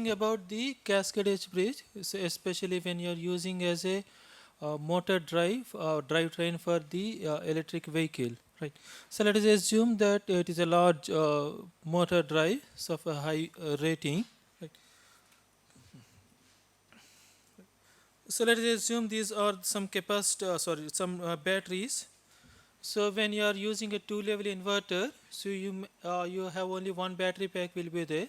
About the cascade edge bridge, so especially when you are using as a motor drivetrain for the electric vehicle, right? So let us assume that it is a large motor drive so of a high rating, right? So let us assume these are some some batteries. So when you are using a two-level inverter, so you have only one battery pack will be there.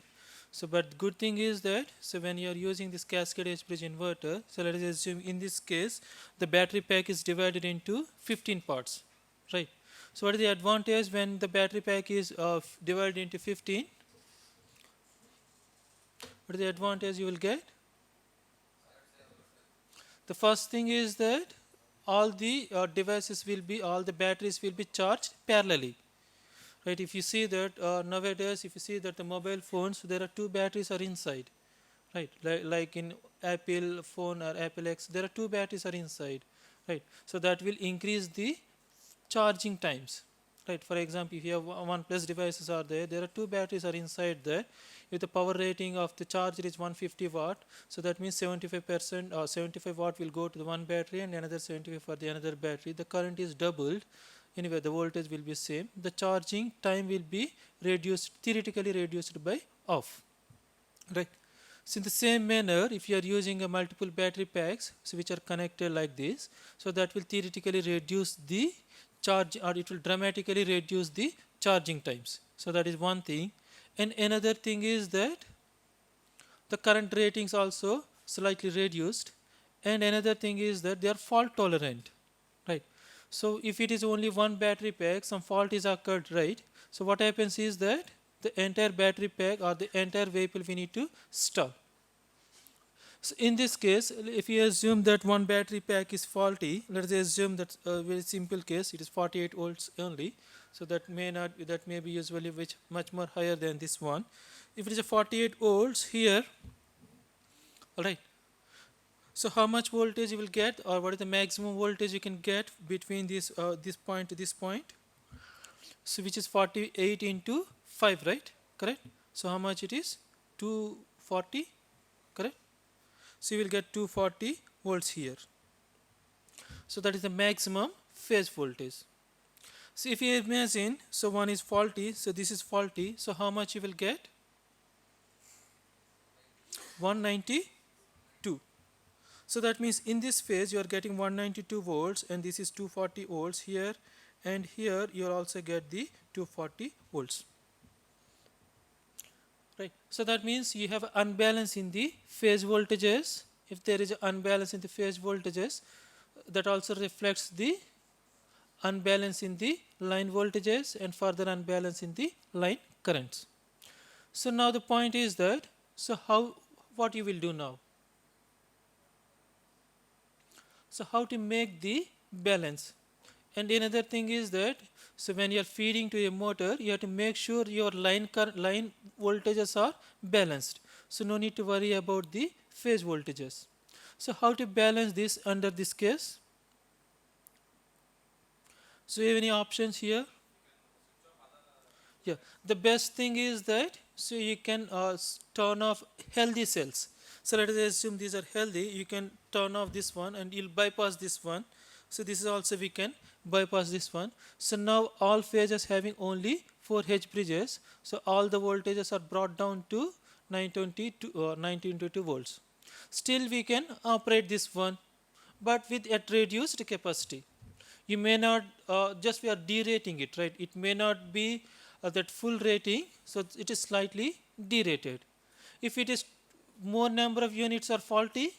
So but good thing is that so when you are using this cascade edge bridge inverter, so let us assume in this case the battery pack is divided into 15 parts, right? So what is the advantage when the battery pack is divided into 15? What is the advantage you will get? The first thing is that all the batteries will be charged parallelly, right? If you see that nowadays, if you see that the mobile phones, there are two batteries are inside, right? Like in Apple phone or Apple X, there are two batteries are inside, right? So that will increase the charging times, right? For example, if you have one plus devices are there are two batteries are inside there. If the power rating of the charger is 150 watt, so that means 75% or 75 watt will go to the one battery and another 75 for the another battery. The current is doubled. Anyway, the voltage will be same. The charging time will be reduced, theoretically reduced by half, right? So in the same manner, if you are using a multiple battery packs so which are connected like this, so that will theoretically reduce the charge, or it will dramatically reduce the charging times. So that is one thing. And another thing is that the current ratings also slightly reduced. And another thing is that they are fault tolerant, right? So if it is only one battery pack, some fault is occurred, right? So what happens is that the entire battery pack or the entire vehicle we need to stop. So in this case, if you assume that one battery pack is faulty, let us assume that a very simple case, it is 48 volts only. So that may be usually which much more higher than this one. If it is a 48 volts here, all right. So how much voltage you will get, or what is the maximum voltage you can get between this point to this point? So which is 48 into 5, right? Correct. So how much it is? 240, correct? So you will get 240 volts here. So that is the maximum phase voltage. So if you imagine, so one is faulty, so this is faulty, so how much you will get? 192. So that means in this phase you are getting 192 volts, and this is 240 volts here, and here you will also get the 240 volts, right? So that means you have unbalance in the phase voltages. If there is an unbalance in the phase voltages, that also reflects the unbalance in the line voltages and further unbalance in the line currents. So now the point is that, so what you will do now? So how to make the balance? And another thing is that, so when you are feeding to a motor, you have to make sure your line voltages are balanced. So no need to worry about the phase voltages. So how to balance this under this case? So you have any options here? Yeah, the best thing is that so you can turn off healthy cells. So let us assume these are healthy. You can turn off this one and you'll bypass this one. So this is also we can bypass this one. So now all phases having only 4 H bridges. So all the voltages are brought down to 1922 volts. Still we can operate this one, but with at reduced capacity. You may not just we are derating it, right? It may not be that full rating, so it is slightly derated. If it is more number of units are faulty,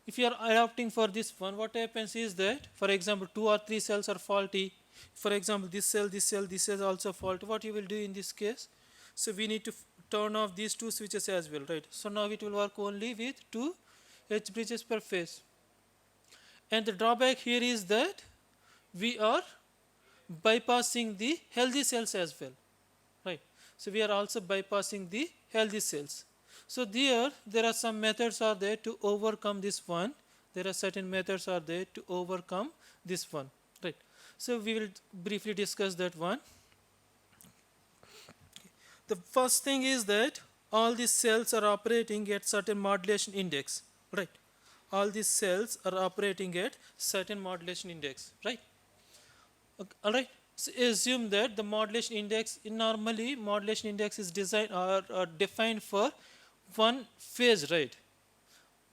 if you are adopting for this one, what happens is that, for example, 2 or 3 cells are faulty. For example, this cell, this cell, this cell is also faulty. What you will do in this case? So we need to turn off these two switches as well, right? So now it will work only with 2 H bridges per phase. And the drawback here is that we are bypassing the healthy cells as well, right? So we are also bypassing the healthy cells. So there are some methods are there to overcome this one. There are certain methods are there to overcome this one, right? So we will briefly discuss that one. The first thing is that all these cells are operating at certain modulation index, right? All these cells are operating at certain modulation index, right? Okay, all right. So assume that the modulation index, normally modulation index is designed or defined for one phase, right?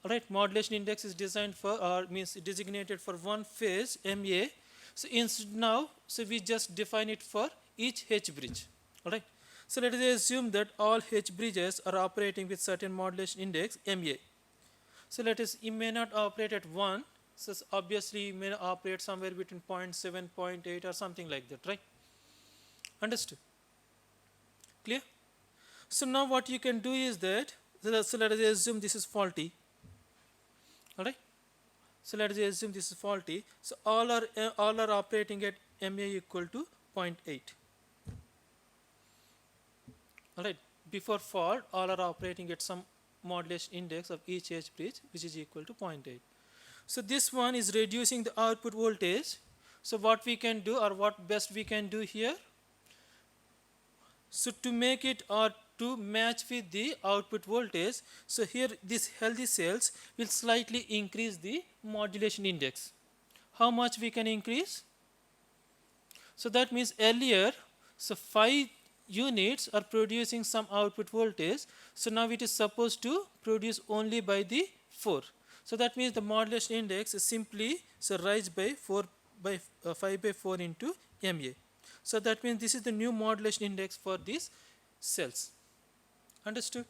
All right, modulation index is designed for or means designated for one phase MA. So instead now, so we just define it for each H bridge. All right. So let us assume that all H bridges are operating with certain modulation index MA. So let us, it may not operate at 1, so obviously it may operate somewhere between 0.7, zero point 0.8 or something like that, right? Understood? Clear? So now what you can do is that, so let us assume this is faulty, all right? So let us assume this is faulty. So all are operating at MA equal to zero point 0.8, all right? Before fault, all are operating at some modulation index of each H bridge, which is equal to zero point 0.8. So this one is reducing the output voltage. So what we can do, or what best we can do here, so to make it or to match with the output voltage, so here these healthy cells will slightly increase the modulation index. How much we can increase? So that means earlier, so 5 units are producing some output voltage. So now it is supposed to produce only by the 4. So that means the modulation index is simply so rise by 4 by 5 by 4 into MA. So that means this is the new modulation index for these cells. Understood?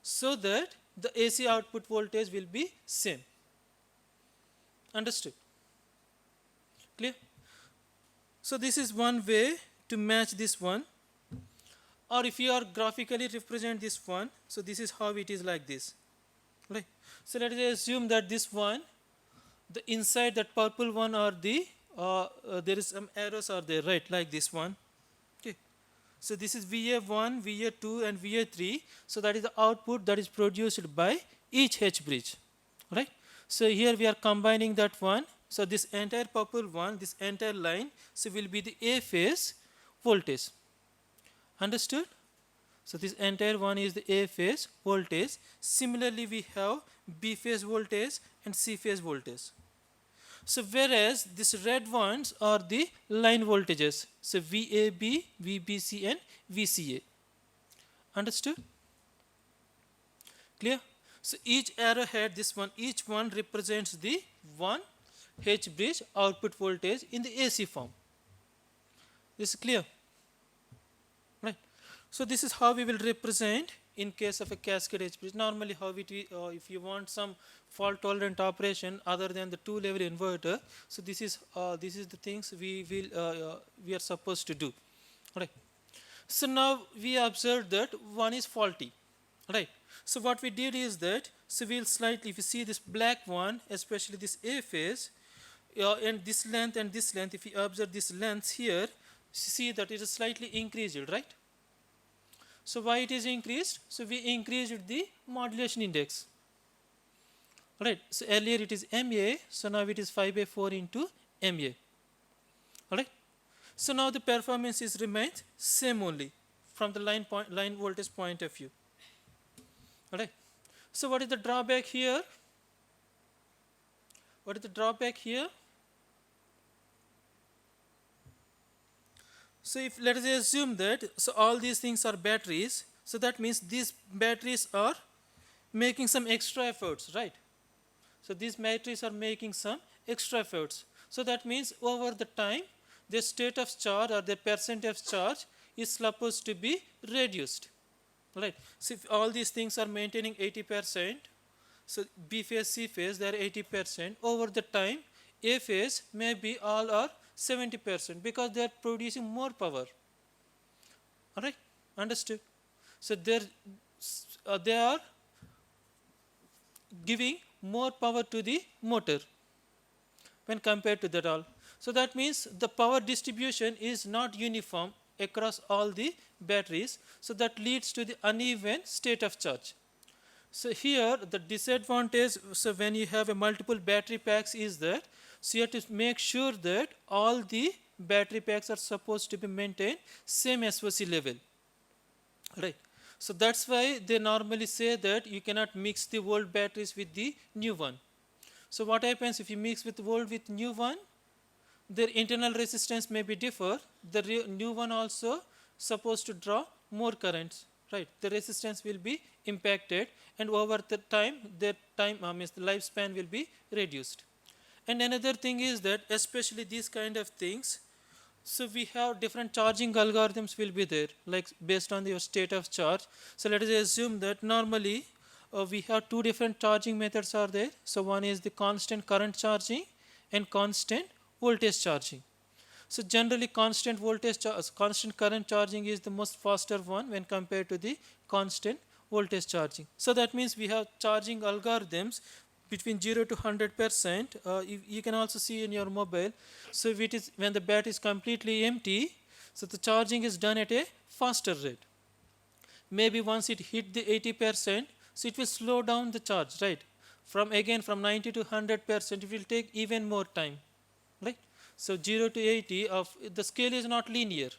So that the AC output voltage will be same. Understood? Clear? So this is one way to match this one. Or if you are graphically represent this one, so this is how it is like this. Right? So let us assume that this one, the inside that purple one are the there is some arrows are there, right? Like this one. Okay. So this is VA1, VA2, and VA3. So that is the output that is produced by each H bridge, right? So here we are combining that one. So this entire purple one, this entire line, so will be the A phase voltage. Understood? So this entire one is the A phase voltage. Similarly, we have B phase voltage and C phase voltage. So whereas these red ones are the line voltages. So VAB, VBC, and VCA. Understood? Clear? So each arrowhead, this one, each one represents the one H bridge output voltage in the AC form. This is clear? Right. So this is how we will represent in case of a cascade H bridge. Normally, how it if you want some fault tolerant operation other than the 2-level inverter, so this is the things we are supposed to do. Right. So now we observed that one is faulty, right? So what we did is that, so we'll slightly, if you see this black one, especially this A phase, and this length, if you observe this length here, see that it is slightly increased, right? So why it is increased? So we increased the modulation index, right? So earlier it is MA, so now it is 5 by 4 into MA, all right? So now the performance is remains same only from the line voltage point of view. All right. So what is the drawback here? What is the drawback here? So if let us assume that, so all these things are batteries, so that means these batteries are making some extra efforts, right? So these batteries are making some extra efforts. So that means over the time, their state of charge or their percent of charge is supposed to be reduced, right? So if all these things are maintaining 80%, so B phase, C phase, they are 80%. Over the time, A phase maybe all are 70% because they are producing more power. All right, understood? So they are giving more power to the motor when compared to that all. So that means the power distribution is not uniform across all the batteries. So that leads to the uneven state of charge. So here the disadvantage, so when you have a multiple battery packs is that, so you have to make sure that all the battery packs are supposed to be maintained same SOC level, right? So that's why they normally say that you cannot mix the old batteries with the new one. So what happens if you mix with old with new one? Their internal resistance may be differ. The new one also supposed to draw more currents, right? The resistance will be impacted, and over the time, their time means the lifespan will be reduced. And another thing is that especially these kind of things, so we have different charging algorithms will be there, like based on your state of charge. So let us assume that normally we have two different charging methods are there. So one is the constant current charging and constant voltage charging. So generally constant current charging is the most faster one when compared to the constant voltage charging. So that means we have charging algorithms between 0 to 100%. You can also see in your mobile. So if it is when the battery is completely empty, so the charging is done at a faster rate. Maybe once it hit the 80%, so it will slow down the charge, right? From 90 to 100%, it will take even more time, right? So 0 to 80 of the scale is not linear.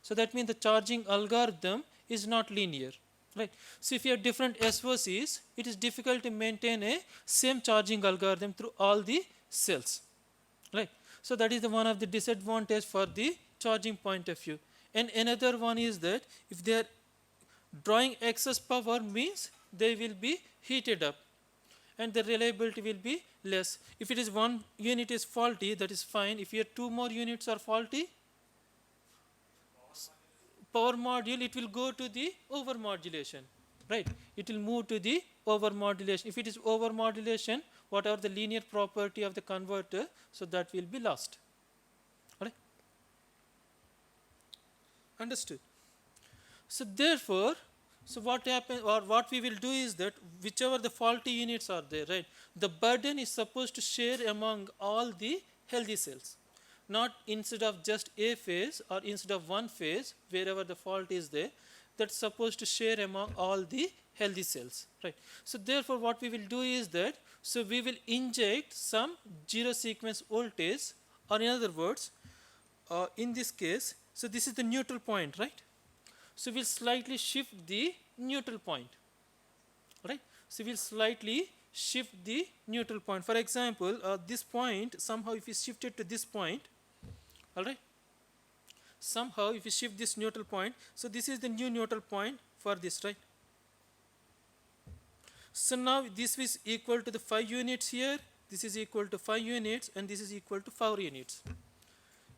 So that means the charging algorithm is not linear, right? So if you have different SOCs, it is difficult to maintain a same charging algorithm through all the cells, right? So that is the one of the disadvantage for the charging point of view. And another one is that if they are drawing excess power means they will be heated up and the reliability will be less. If it is one unit is faulty, that is fine. If your two more units are faulty, power module, it will go to the over modulation, right? It will move to the over modulation. If it is over modulation, whatever the linear property of the converter, so that will be lost. All right? Understood? So therefore, so what happens or what we will do is that whichever the faulty units are there, right, the burden is supposed to share among all the healthy cells. Not instead of just a phase or instead of one phase, wherever the fault is there, that's supposed to share among all the healthy cells, right? So therefore what we will do is that, so we will inject some zero sequence voltage, or in other words, in this case, so this is the neutral point, right? So we'll slightly shift the neutral point, right? So we'll slightly shift the neutral point. For example, this point, somehow if we shift it to this point, all right? Somehow if we shift this neutral point, so this is the new neutral point for this, right? So now this is equal to the 5 units here, this is equal to 5 units, and this is equal to 4 units.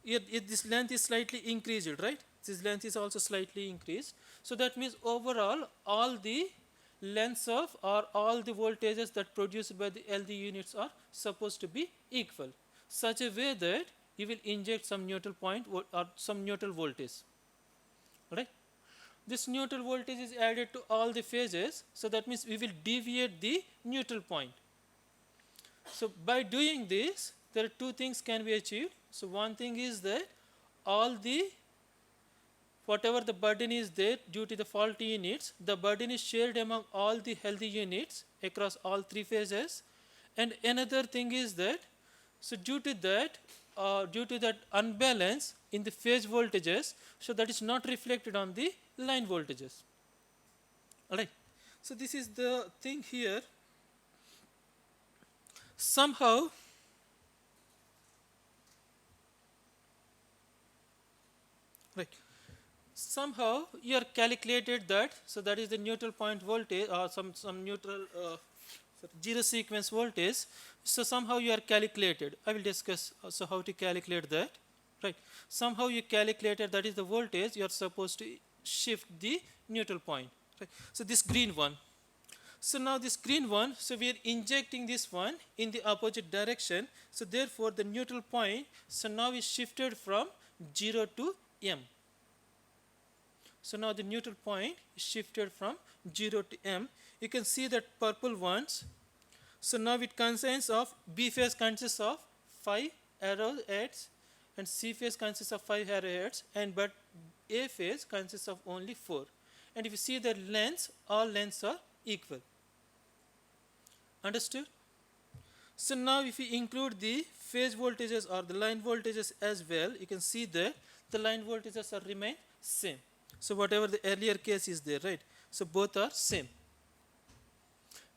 Here, this length is slightly increased, right? This length is also slightly increased. So that means overall, all the lengths of or all the voltages that produced by the LD units are supposed to be equal, such a way that you will inject some neutral point or some neutral voltage. Right? This neutral voltage is added to all the phases, so that means we will deviate the neutral point. So by doing this, there are two things can be achieved. So one thing is that all the whatever the burden is there due to the faulty units, the burden is shared among all the healthy units across all three phases. And another thing is that, so due to that unbalance in the phase voltages, so that is not reflected on the line voltages. All right. So this is the thing here. Somehow, right. Somehow you are calculated that, so that is the neutral point voltage or some neutral zero sequence voltage. So somehow you are calculated. I will discuss also how to calculate that. Right. Somehow you calculated that is the voltage you are supposed to shift the neutral point. Right. So this green one. So now this green one, so we are injecting this one in the opposite direction. So therefore the neutral point, so now is shifted from 0 to M. So now the neutral point is shifted from 0 to M. You can see that purple ones. So now it consists of, B phase consists of 5 arrowheads and C phase consists of 5 arrowheads, but A phase consists of only 4. And if you see the lengths, all lengths are equal. Understood? So now if we include the phase voltages or the line voltages as well, you can see that the line voltages are remain same. So whatever the earlier case is there, right? So both are same.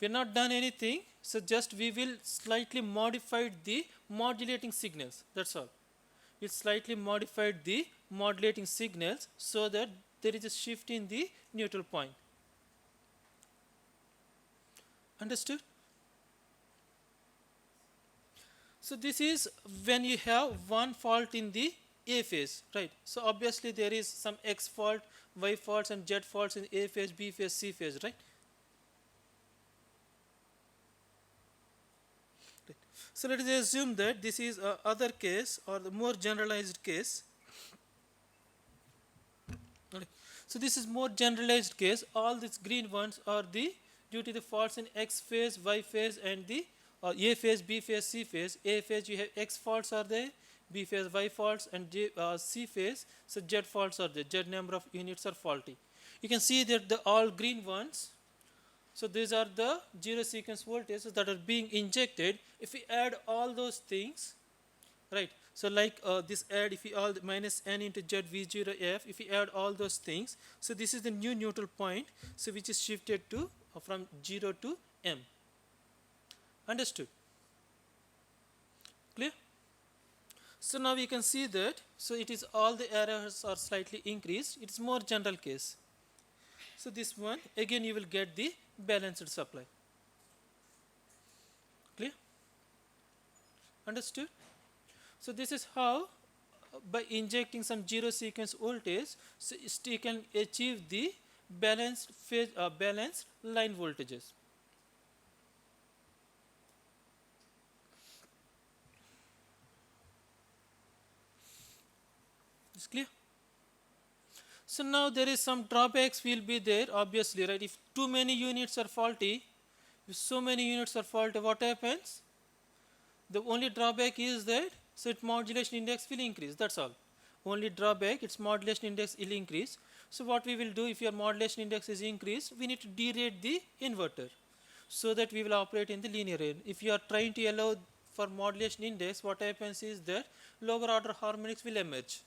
We have not done anything, so just we will slightly modify the modulating signals, that's all. We slightly modified the modulating signals so that there is a shift in the neutral point. Understood? So this is when you have one fault in the A phase, right? So obviously there is some X fault, Y faults and Z faults in A phase, B phase, C phase, right? So let us assume that this is a other case or the more generalized case. Okay. So this is more generalized case. All these green ones are the due to the faults in X phase, Y phase, and the A phase, B phase, C phase. A phase you have X faults are there, B phase Y faults, and C phase so Z faults are there. Z number of units are faulty. You can see that the all green ones. So these are the zero sequence voltages that are being injected. If we add all those things, right? So like this add, if we all minus n into z v0f, if we add all those things, so this is the new neutral point, so which is shifted to from 0 to m. Understood? Clear? So now we can see that, so it is all the errors are slightly increased. It's more general case. So this one, again you will get the balanced supply. Clear? Understood? So this is how by injecting some zero sequence voltage, so you can achieve the balanced phase, balanced line voltages. Is clear? So now there is some drawbacks will be there, obviously, right? If too many units are faulty, if so many units are faulty, what happens? The only drawback is that so its modulation index will increase. That's all. Only drawback, its modulation index will increase. So what we will do if your modulation index is increased, we need to derate the inverter so that we will operate in the linear range. If you are trying to allow for modulation index, what happens is that lower order harmonics will emerge.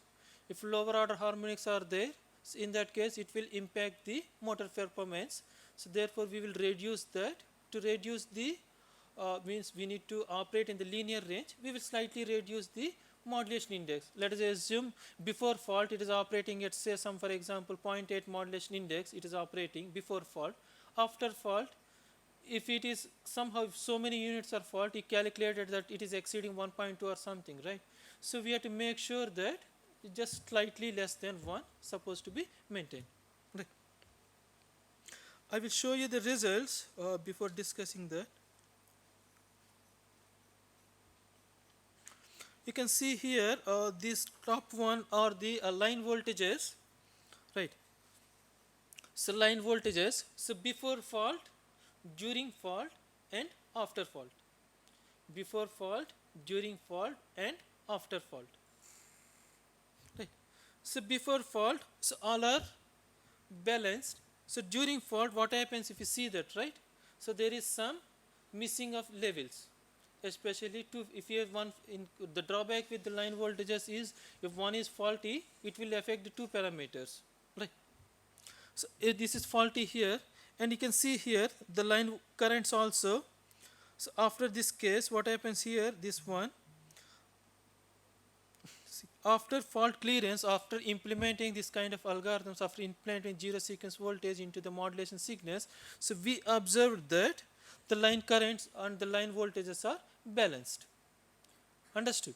If lower order harmonics are there, so in that case it will impact the motor performance. So therefore we will reduce that. To reduce the means we need to operate in the linear range, we will slightly reduce the modulation index. Let us assume before fault it is operating at say some for example 0.8 modulation index, it is operating before fault. After fault, if it is somehow if so many units are fault, he calculated that it is exceeding 1.2 or something, right? So we have to make sure that just slightly less than 1 supposed to be maintained. Right. I will show you the results before discussing that. You can see here this top one are the line voltages, right? So line voltages, so before fault, during fault and after fault. Before fault, during fault and after fault. Right. So before fault, so all are balanced. So during fault, what happens if you see that, right? So there is some missing of levels, especially if you have one in the drawback with the line voltages is if one is faulty, it will affect the two parameters, right? So this is faulty here, and you can see here the line currents also. So after this case, what happens here? This one, after fault clearance, after implementing this kind of algorithms, after implementing zero sequence voltage into the modulation signals, so we observed that the line currents and the line voltages are balanced. Understood?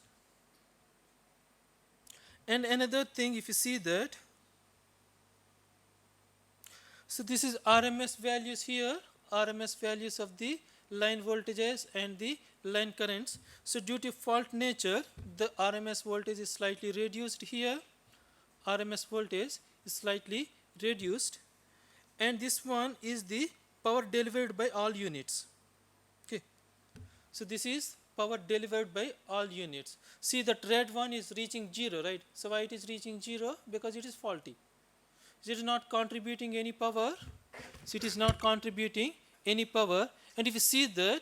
And another thing, if you see that, so this is RMS values here, RMS values of the line voltages and the line currents. So due to fault nature, the RMS voltage is slightly reduced here. RMS voltage is slightly reduced, and this one is the power delivered by all units. Okay. So this is power delivered by all units. See that red one is reaching 0, right? So why it is reaching 0? Because it is faulty. So it is not contributing any power. So it is not contributing any power. And if you see that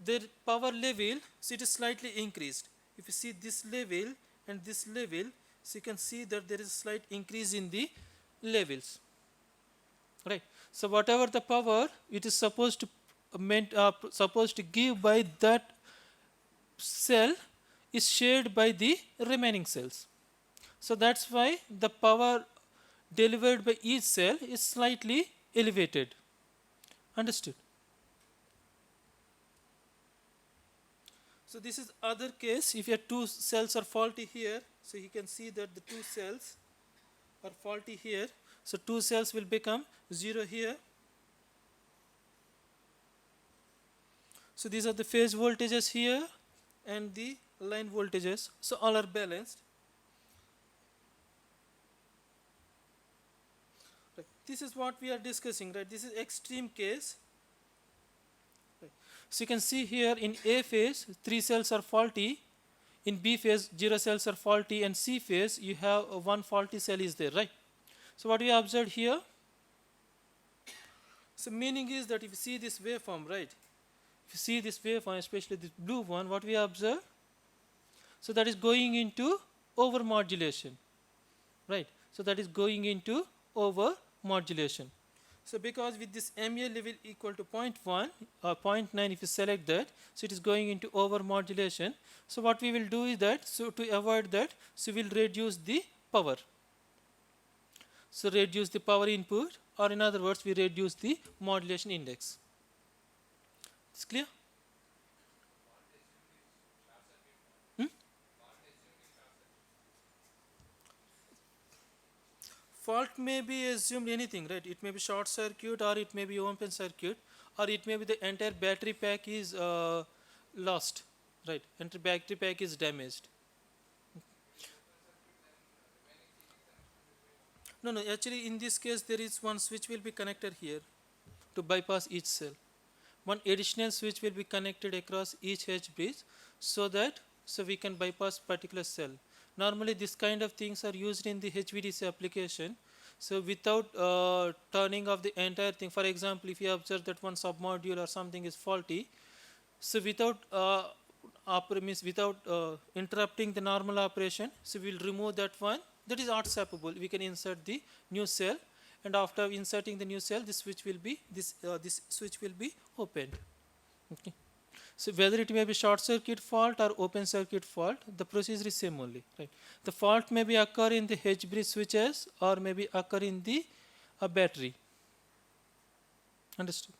the power level, so it is slightly increased. If you see this level and this level, so you can see that there is a slight increase in the levels. right? So whatever the power it is supposed to give by that cell is shared by the remaining cells. So that's why the power delivered by each cell is slightly elevated. Understood? So this is other case. If your two cells are faulty here, so you can see that the two cells are faulty here. So two cells will become 0 here. So these are the phase voltages here and the line voltages. So all are balanced. Right. This is what we are discussing, right? This is extreme case. Right. So you can see here in A phase, 3 cells are faulty. In B phase, 0 cells are faulty. And C phase, you have one faulty cell is there, right? So what we observed here, so meaning is that if you see this waveform, right? If you see this waveform, especially this blue one, what we observe? So that is going into overmodulation, right? So that is going into overmodulation. So because with this MA level equal to 0.1 or 0.9, if you select that, so it is going into overmodulation. So what we will do is that, so to avoid that, so we will reduce the power. So reduce the power input, or in other words, we reduce the modulation index. It's clear? Hmm? Fault may be assumed anything, right? It may be short circuit, or it may be open circuit, or it may be the entire battery pack is lost, right? Entire battery pack is damaged. No, no, actually in this case there is one switch will be connected here to bypass each cell. One additional switch will be connected across each H bridge so that so we can bypass particular cell. Normally this kind of things are used in the HVDC application. So without turning off the entire thing, for example, if you observe that one submodule or something is faulty, so without interrupting the normal operation, so we'll remove that one. That is not swappable. We can insert the new cell, and after inserting the new cell, this switch will be this switch will be opened. Okay. So whether it may be short circuit fault or open circuit fault, the procedure is same only. Right. The fault may be occur in the H bridge switches or maybe occur in the battery. Understood?